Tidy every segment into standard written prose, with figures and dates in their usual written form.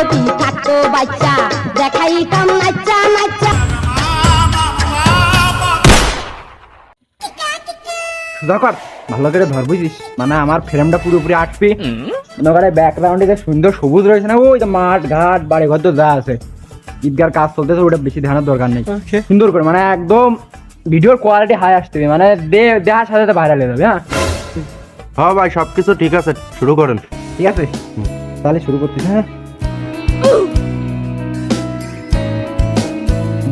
যদি থাকতো বাচ্চা দেখাইতাম নাচ্চা নাচ্চা। সুধাকর ভালো করে ধর বুঝিস, মানে আমার ফ্রেমটা পুরোপুরি আটপি। মনে ব্যাকগ্রাউন্ডে যে সুন্দর সবুজ রয়েছে না, ওই যে মাঠ ঘাট বাড়ি ঘর তো যা আছে, ঈদগার কাজ চলতেছে, ওটা বেশি ধ্যানের দরকার নেই। সুন্দর করে মানে একদম ভিডিওর কোয়ালিটি হাই আসতে হবে, মানে দেখার সাথে সাথে ভাইরাল হয়ে যাবে। হ্যাঁ ভাই, সবকিছু ঠিক আছে, শুরু করেন। ঠিক আছে, তাহলে শুরু করতেছি। হ্যাঁ,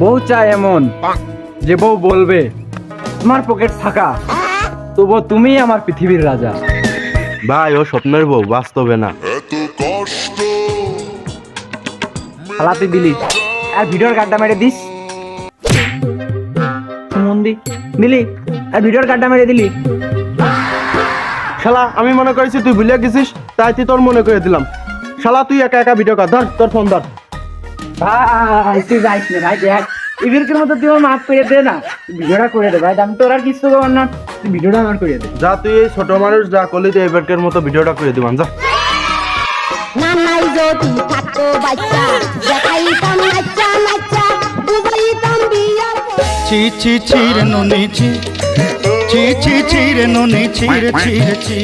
বউ চায় এমন যে বউ বলবে তোমার পকেট ফাঁকা, তবুও তুমি আমার পৃথিবীর রাজা। ভাই ও স্বপ্নের বউ, বাস্তবে না। হালাতে দিলি আর ভিডিওর গাড্ডা মেরে দিস, সুমন্দি দিলি আর ভিডিওর গাড্ডা মেরে দিলি। শালা আমি মনে করেছি তুই ভুলে গেছিস, তাই তুই তোর মনে করে দিলাম। শালা তুই একা একা ভিডিও কর, ধর তোর ফোন ধর। ভাই তুই যাইস না ভাই, দেখ ইভিরকের মতো তুই আমার মাফ করে দে না, ভিডিওটা করে দে ভাই, আমি তোর আর কিছু করব না, তুই ভিডিওটা আমার করে দে। যা তুই এই ছোট মানুষ যা করলি, তুই এবারকের মতো ভিডিওটা করে দিবান যা। নানাই যদি থাকতো বাচ্চা দেখাইতাম নাচ্চা নাচ্চা, ডুবাইতাম বিয়ার ছি ছি ছিরে নুনি ছি ছি ছি ছিরে নুনি ছিরে ছিরে ছি।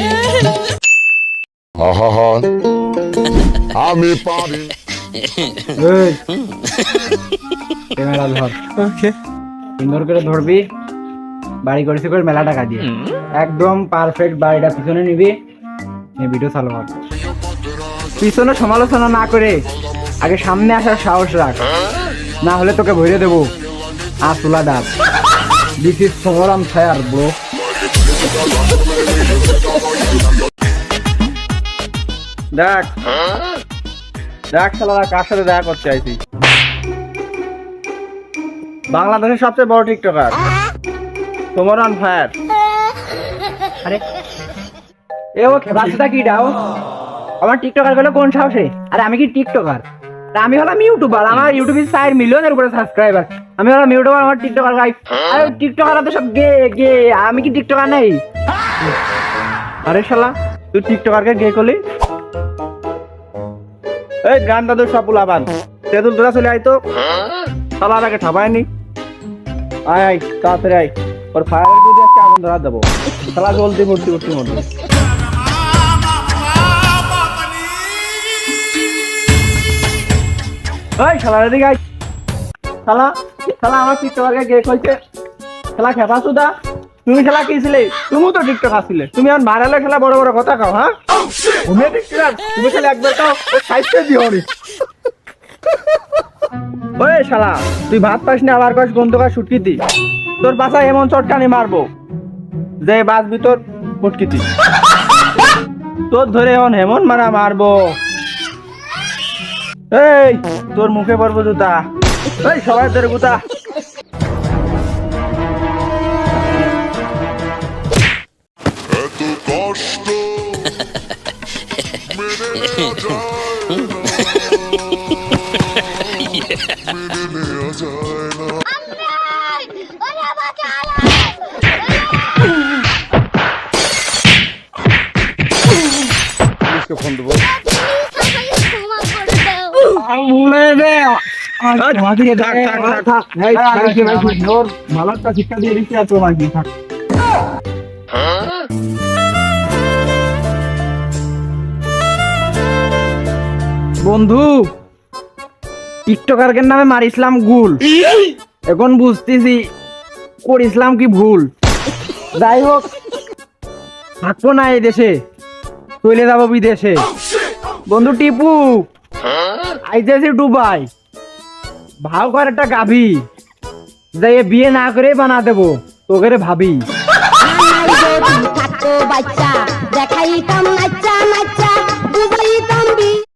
আমি পারি। এই ক্যামেরা ধর, ওকে সুন্দর করে ধরবি, বাড়ি করেছি করে মেলা টাকা দিয়ে একদম পারফেক্ট বাড়িটা পিছনে নিবি, ভিডিও চালু কর। পিছনে সমালোচনা না করে আগে সামনে আসার সাহস রাখ, না হলে তোকে ভরে দেবো আসুলা ডাব। দিস ইজ সমরাম ফায়ার ব্রো। দেখ দেখ শালারা কার সাথে দেখা করতে আইছি, বাংলাদেশের সবচেয়ে বড় টিকটকার সমরাম ফায়ার। আরে এ ও খেলাটা কি দাও, আমার টিকটকার গুলো কোন সাহসে? আরে আমি কি টিকটকার? আমি হলাম ইউটিউবার, আমার ইউটিউবে 4 মিলিয়নের উপরে সাবস্ক্রাইবার। আমি হলাম ইউটিউবার, আমার টিকটকার গাই। আরে টিকটকাররা তো সব গে গে, আমি কি টিকটকার নাই? আরে শালা তুই টিকটকারকে গে করলি? এই গান দাদু সব উলাবান, তেতুল তোরা চলে আয় তো, শালা আগে ঠাবায়নি। আয় আয় তাড়াতাড়ি আয়, ওর ফায়ারের যদি আজকে আগুন ধরা দেবো, শালা জলদি ভর্তি করতে মধ্যে। ওই শালা এদিকে আয়, শালা শালা আমার টিকটকারকে গে কইছে, শালা খেপা সুদা তুমি শালা কি ছিলে? তুমি তো টিকটকার ছিলে, তুমি এখন ভাইরালের খেলা বড় বড় কথা খাও। হ্যাঁ তুমি টিকটকার, তুমি খালি একবার খাও সাইডে দিও নি। ওই শালা তুই ভাত পাস না, আবার কস গন্ধকার সুটকিতি, তোর বাসায় এমন চটকানি মারবো যে বাস ভিতর ফুটকিতি, তোর ধরে এখন হেমন মারা মারবো। এই তোর মুখে পড়বো জুতা, এই সবাই তোর গুতা। এত কষ্ট মেনে নেওয়া যায় না, মেনে নেওয়া যায় না। ফোন দেবো। শিক্ষা দিয়ে দিচ্ছি আর তোমার কি থাক। বন্ধু টিকটকারের নামে মারিছিলাম গুল, এখন বুঝতেছি করিছিলাম কি ভুল। যাই হোক থাকবো না এই দেশে, চলে যাবো বিদেশে। বন্ধু টিপু আইতেছি দুবাই, ভাও করে একটা গাভি যাই বিয়ে না করে বানা দেবো তোকে ভাবি। নানাই যদি থাকতো বাচ্চা দেখাইতাম নাচ্চা